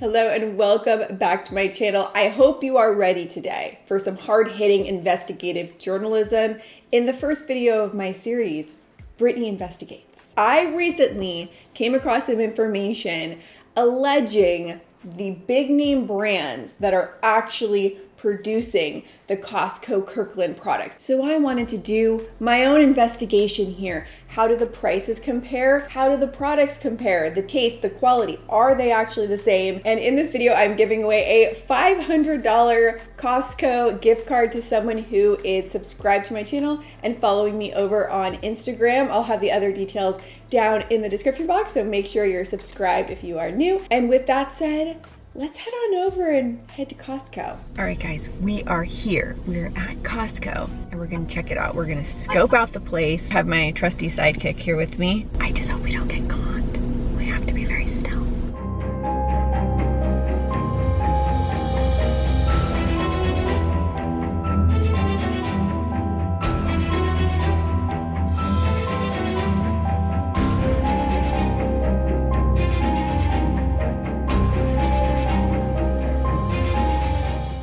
Hello and welcome back to my channel. I hope you are ready today for some hard-hitting investigative journalism in the first video of my series, Brittany Investigates. I recently came across some information alleging the big name brands that are actually producing the Costco Kirkland products. So I wanted to do my own investigation here. How do the prices compare? How do the products compare? The taste, the quality, are they actually the same? And in this video, I'm giving away a $500 Costco gift card to someone who is subscribed to my channel and following me over on Instagram. I'll have the other details down in the description box, so make sure you're subscribed if you are new. And with that said, let's head on over and head to Costco. All right, guys, we are here. We're at Costco and we're gonna check it out. We're gonna scope out the place. Have my trusty sidekick here with me. I just hope we don't get caught. We have to be very still.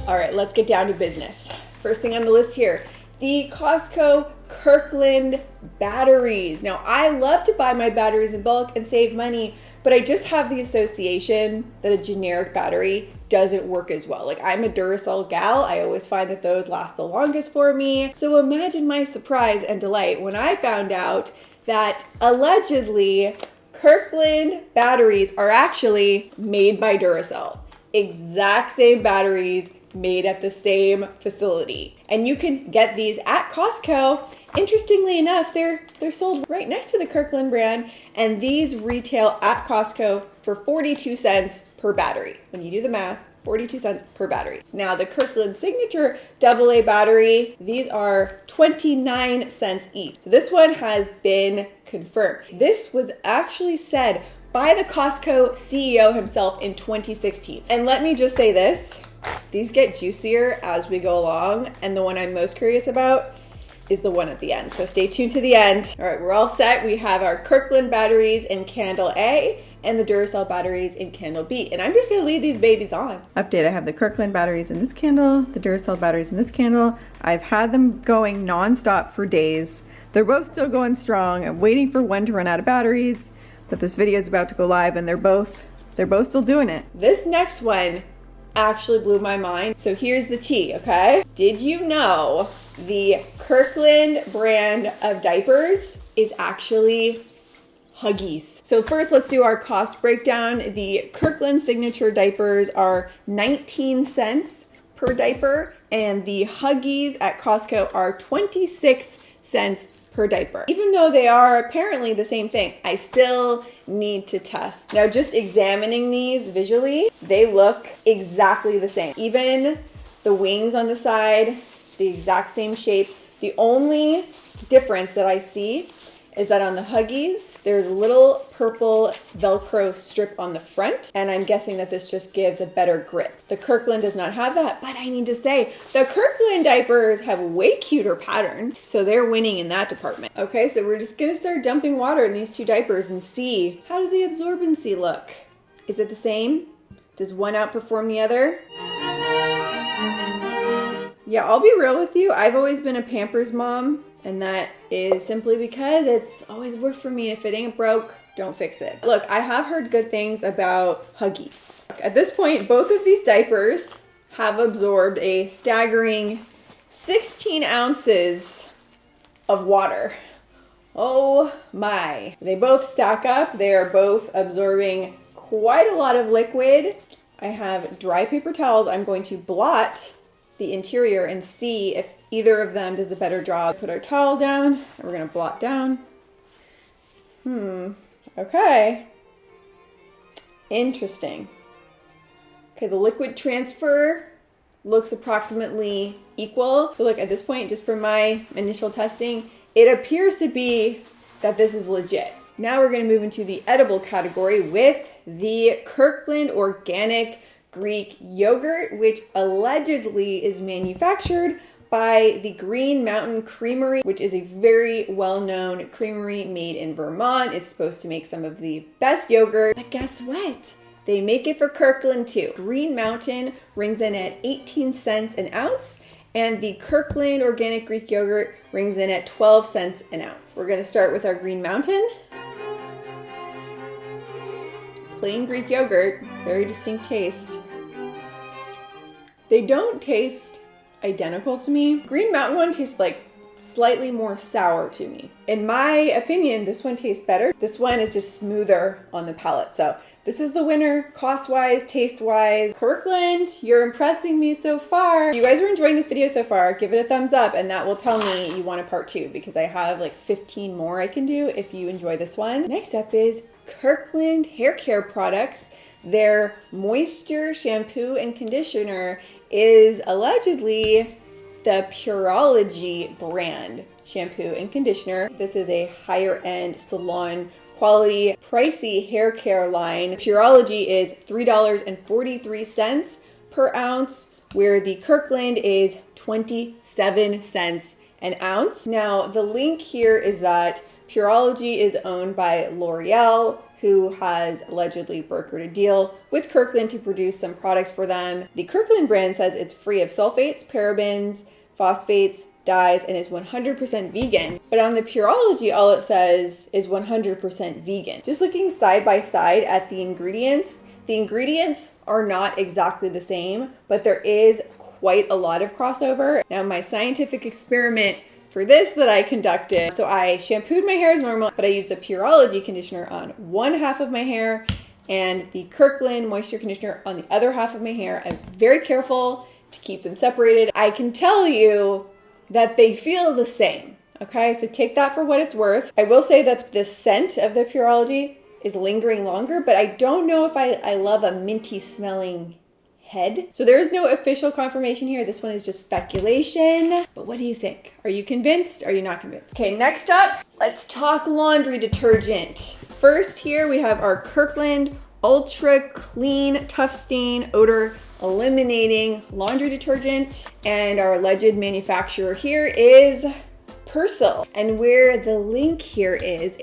All right, let's get down to business. First thing on the list here, the Costco Kirkland Batteries. Now, I love to buy my batteries in bulk and save money, but I just have the association that a generic battery doesn't work as well. Like, I'm a Duracell gal. I always find that those last the longest for me. So imagine my surprise and delight when I found out that allegedly Kirkland batteries are actually made by Duracell. Exact same batteries made at the same facility. And you can get these at Costco. Interestingly enough, they're sold right next to the Kirkland brand, and these retail at Costco for 42 cents per battery. When you do the math, 42 cents per battery. Now the Kirkland Signature AA battery, these are 29 cents each. So this one has been confirmed. This was actually said by the Costco CEO himself in 2016. And let me just say this, these get juicier as we go along, and the one I'm most curious about is the one at the end. So stay tuned to the end. All right, we're all set. We have our Kirkland batteries in candle A and the Duracell batteries in candle B. And I'm just gonna leave these babies on. Update, I have the Kirkland batteries in this candle, the Duracell batteries in this candle. I've had them going nonstop for days. They're both still going strong. I'm waiting for one to run out of batteries, but this video is about to go live and they're both still doing it. This next one actually blew my mind. So here's the tea, okay? Did you know the Kirkland brand of diapers is actually Huggies? So first, let's do our cost breakdown. The Kirkland Signature diapers are 19 cents per diaper, and the Huggies at Costco are 26 cents per diaper. Even though they are apparently the same thing, I still need to test. Now, just examining these visually, they look exactly the same. Even the wings on the side, the exact same shape. The only difference that I see is that on the Huggies, there's a little purple Velcro strip on the front, and I'm guessing that this just gives a better grip. The Kirkland does not have that, but I need to say, the Kirkland diapers have way cuter patterns, so they're winning in that department. Okay, so we're just gonna start dumping water in these two diapers and see, how does the absorbency look? Is it the same? Does one outperform the other? Yeah, I'll be real with you. I've always been a Pampers mom, and that is simply because it's always worked for me. If it ain't broke, don't fix it. Look, I have heard good things about Huggies. At this point, both of these diapers have absorbed a staggering 16 ounces of water. Oh my. They both stack up. They are both absorbing quite a lot of liquid. I have dry paper towels. I'm going to blot the interior and see if either of them does a better job. Put our towel down and we're gonna blot down. Okay. Interesting. Okay, the liquid transfer looks approximately equal. So look, at this point, just from my initial testing, it appears to be that this is legit. Now we're gonna move into the edible category with the Kirkland Organic Greek Yogurt, which allegedly is manufactured by the Green Mountain Creamery, which is a very well-known creamery made in Vermont. It's supposed to make some of the best yogurt. But guess what? They make it for Kirkland too. Green Mountain rings in at 18 cents an ounce, and the Kirkland organic Greek yogurt rings in at 12 cents an ounce. We're gonna start with our Green Mountain. Plain Greek yogurt, very distinct taste. They don't taste identical to me. Green Mountain one tastes like slightly more sour to me. In my opinion, this one tastes better. This one is just smoother on the palate. So this is the winner, cost-wise, taste-wise. Kirkland, you're impressing me so far. If you guys are enjoying this video so far, give it a thumbs up and that will tell me you want a part 2 because I have like 15 more I can do if you enjoy this one. Next up is Kirkland hair care products. Their moisture shampoo and conditioner is allegedly the Pureology brand shampoo and conditioner. This is a higher end salon quality, pricey hair care line. Pureology is $3.43 per ounce, where the Kirkland is 27 cents an ounce. Now, the link here is that Pureology is owned by L'Oreal, who has allegedly brokered a deal with Kirkland to produce some products for them. The Kirkland brand says it's free of sulfates, parabens, phosphates, dyes, and is 100% vegan. But on the Pureology, all it says is 100% vegan. Just looking side by side at the ingredients are not exactly the same, but there is quite a lot of crossover. Now, my scientific experiment for this that I conducted, so I shampooed my hair as normal, but I used the Pureology conditioner on one half of my hair and the Kirkland moisture conditioner on the other half of my hair. I was very careful to keep them separated. I can tell you that they feel the same, okay? So take that for what it's worth. I will say that the scent of the Pureology is lingering longer, but I don't know if I love a minty smelling head. So there is no official confirmation here. This one is just speculation. But what do you think? Are you convinced? Are you not convinced? Okay, next up, let's talk laundry detergent. First here we have our Kirkland Ultra Clean Tough Stain Odor Eliminating Laundry Detergent. And our alleged manufacturer here is Persil. And where the link here is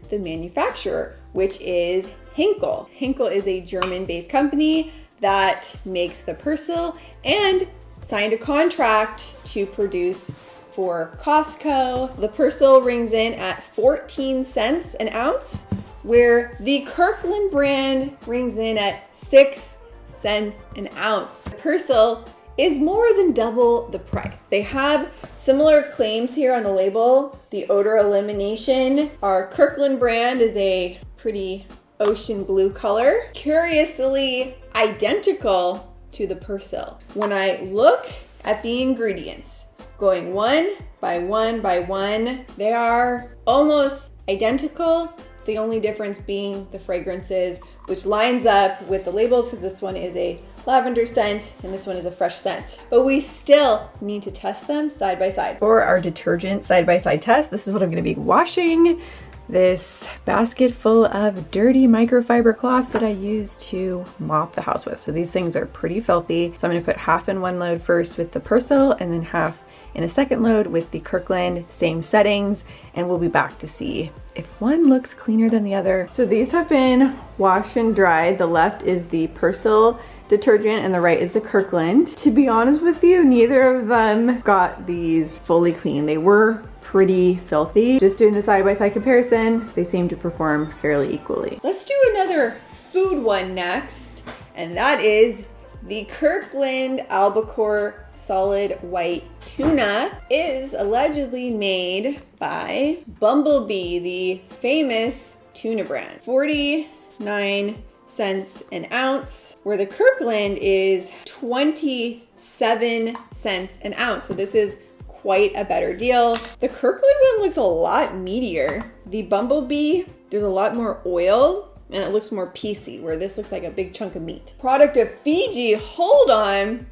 the manufacturer, which is Henkel. Henkel is a German-based company that makes the Persil and signed a contract to produce for Costco. The Persil rings in at 14 cents an ounce, where the Kirkland brand rings in at 6 cents an ounce. Persil is more than double the price. They have similar claims here on the label. The odor elimination. Our Kirkland brand is a pretty ocean blue color, curiously identical to the Persil. When I look at the ingredients, going one by one by one, they are almost identical. The only difference being the fragrances, which lines up with the labels because this one is a lavender scent and this one is a fresh scent. But we still need to test them side by side. For our detergent side by side test, this is what I'm going to be washing this basket full of dirty microfiber cloths that I use to mop the house with. So these things are pretty filthy. So I'm going to put half in one load first with the Persil and then half in a second load with the Kirkland, same settings, and we'll be back to see if one looks cleaner than the other. So these have been washed and dried. The left is the Persil detergent and the right is the Kirkland. To be honest with you, neither of them got these fully clean. They were pretty filthy. Just doing the side-by-side comparison, they seem to perform fairly equally. Let's do another food one next, and that is the Kirklandalbacore solid white tuna is allegedly made by Bumblebee, the famous tuna brand. 49 cents an ounce, where the Kirkland is 27 cents an ounce. So this is quite a better deal. The Kirkland one looks a lot meatier. The Bumblebee, there's a lot more oil and it looks more piecey, where this looks like a big chunk of meat. Product of Fiji, hold on.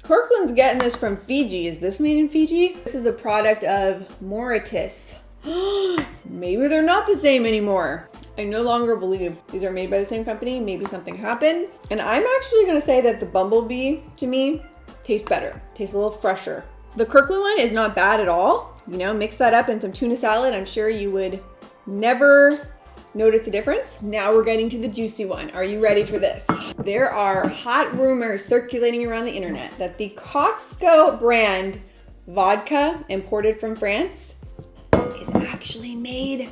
Kirkland's getting this from Fiji. Is this made in Fiji? This is a product of Mauritius. Maybe they're not the same anymore. I no longer believe these are made by the same company. Maybe something happened. And I'm actually gonna say that the Bumblebee, to me, tastes better. Tastes a little fresher. The Kirkland one is not bad at all. You know, mix that up in some tuna salad. I'm sure you would never Notice the difference? Now we're getting to the juicy one. Are you ready for this? There are hot rumors circulating around the internet that the Costco brand vodka imported from France is actually made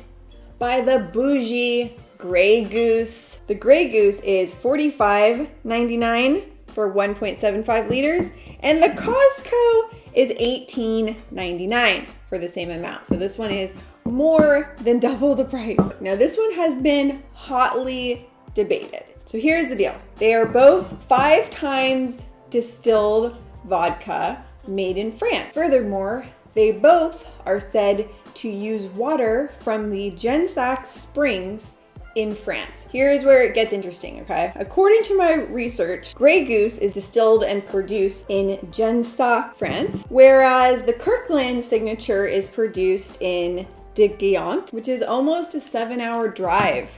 by the bougie Grey Goose. The Grey Goose is $45.99 for 1.75 liters, and the Costco is $18.99 for the same amount. So this one is more than double the price. Now this one has been hotly debated. So here's the deal. They are both 5 times distilled vodka made in France. Furthermore, they both are said to use water from the Gensac springs in France. Here's where it gets interesting, okay? According to my research, Grey Goose is distilled and produced in Gensac, France, whereas the Kirkland signature is produced in Detergent, which is almost a 7-hour drive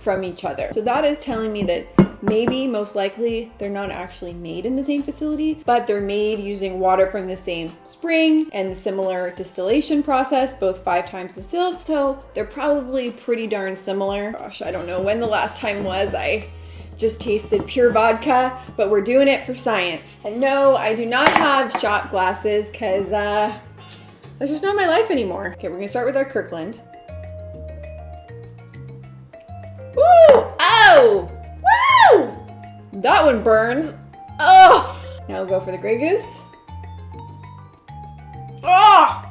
from each other. So that is telling me that maybe, most likely, they're not actually made in the same facility, but they're made using water from the same spring and the similar distillation process, both 5 times distilled. So they're probably pretty darn similar. Gosh, I don't know when the last time was I just tasted pure vodka, but we're doing it for science. And no, I do not have shot glasses because that's just not my life anymore. Okay, we're gonna start with our Kirkland. Woo! Oh! Woo! That one burns. Oh! Now we'll go for the Grey Goose. Oh!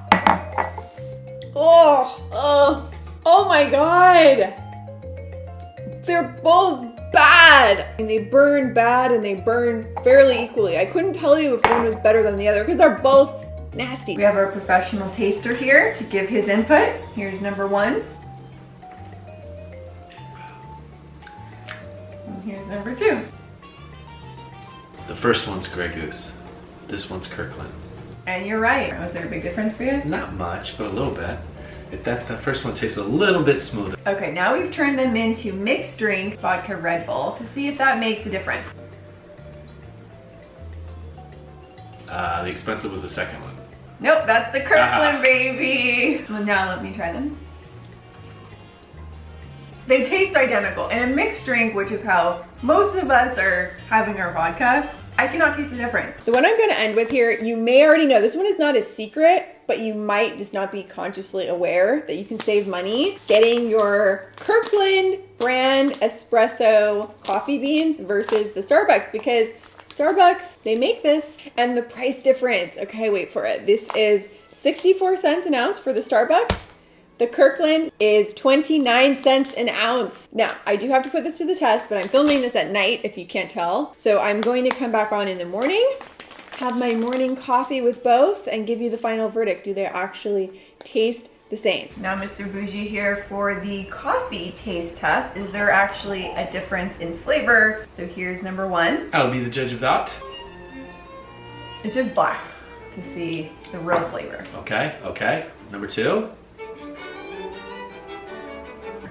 Oh! Oh! Oh my God! They're both bad. I mean, they burn bad and they burn fairly equally. I couldn't tell you if one was better than the other because they're both nasty. We have our professional taster here to give his input. Here's number 1. And here's number 2. The first one's Grey Goose. This one's Kirkland. And you're right. Was there a big difference for you? Not much, but a little bit. The first one tastes a little bit smoother. Okay, now we've turned them into mixed drinks, vodka Red Bull, to see if that makes a difference. The expensive was the second one. Nope, that's the Kirkland, baby. Well, now let me try them. They taste identical. In a mixed drink, which is how most of us are having our vodka, I cannot taste the difference. The one I'm gonna end with here, you may already know, this one is not a secret, but you might just not be consciously aware that you can save money getting your Kirkland brand espresso coffee beans versus the Starbucks, because Starbucks, they make this, and the price difference, okay, wait for it. This is 64 cents an ounce for the Starbucks. The Kirkland is 29 cents an ounce. Now, I do have to put this to the test, but I'm filming this at night, if you can't tell. So I'm going to come back on in the morning, have my morning coffee with both, and give you the final verdict. Do they actually taste the same? Now, Mr. Bougie here for the coffee taste test. Is there actually a difference in flavor? So here's number 1. I'll be the judge of that. It's just black to see the real flavor. Okay, okay. Number 2.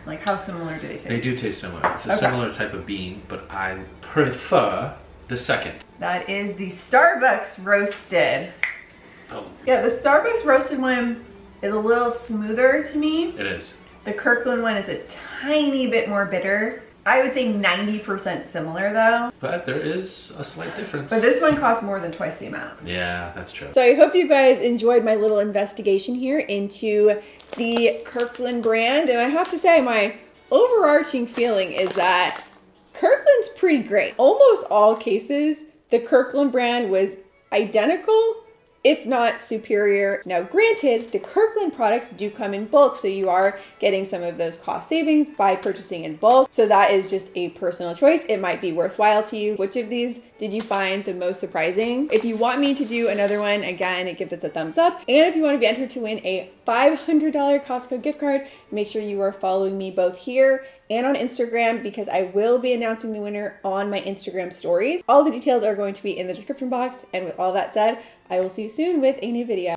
Like, how similar do they taste? They do taste similar. It's a similar type of bean, but I prefer the second. That is the Starbucks roasted. Oh. Yeah, the Starbucks roasted one is a little smoother to me. It is. The Kirkland one is a tiny bit more bitter. I would say 90% similar though. But there is a slight difference. But this one costs more than twice the amount. Yeah, that's true. So I hope you guys enjoyed my little investigation here into the Kirkland brand. And I have to say, my overarching feeling is that Kirkland's pretty great. Almost all cases, the Kirkland brand was identical, if not superior. Now granted, the Kirkland products do come in bulk, so you are getting some of those cost savings by purchasing in bulk. So that is just a personal choice. It might be worthwhile to you. Which of these did you find the most surprising? If you want me to do another one, again, give this a thumbs up. And if you want to be entered to win a $500 Costco gift card, make sure you are following me both here and on Instagram, because I will be announcing the winner on my Instagram stories. All the details are going to be in the description box. And with all that said, I will see you soon with a new video.